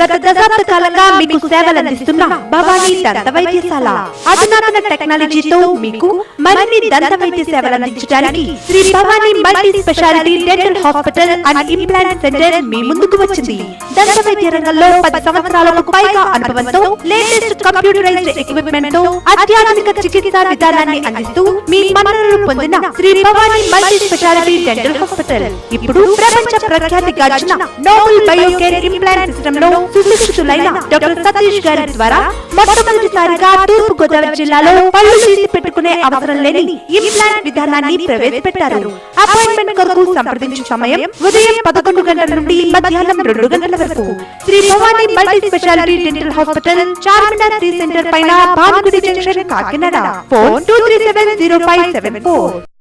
గత దశాబ్ద కాలంగా మీకు సేవలు అందిస్తున్న భవానీ దంత వైద్యశాల అధునాతన టెక్నాలజీతో మీకు మరిన్ని దంత వైద్య సేవలు అందించడానికి Shri Bhavani multi speciality dental hospital and implant centre మీ ముందుకు వచ్చింది. దంత వైద్య రంగంలో 10 సంవత్సరాలకు పైగా అనుభవంతో లేటెస్ట్ కంప్యూటరైజ్డ్ ఎక్విప్మెంట్ తో అత్యాధునిక చికిత్సా విధానాన్ని అందిస్తూ మీ మన్ననలు పొందిన Shri Bhavani multi speciality dental hospital ఇప్పుడు ప్రపంచ ప్రఖ్యాతి గాంచిన నోబెల్ బయోకేర్ ఇంప్లాంట్ సిస్టమ్ లో సుశిక్షితులైన డాక్టర్ సతీష్ గారి ద్వారా మొట్టమొదటిసారిగా తూర్పు గోదావరి జిల్లాలో పళ్ళు తీసి పెట్టుకునే అవసరం లేని ఇంప్లాంట్ విధానాన్ని ప్రవేశపెట్టారు. అపాయింట్మెంట్ కొరకు సంప్రదించే సమయం ఉదయం 11 గంటల నుండి మధ్యాహ్నం 2 గంటల వరకు. Shri Bhavani multi speciality dental hospital Charminar tea centre పైన భానుగుడి జంక్షన్, కాకినాడ. ఫోన్ 23705774.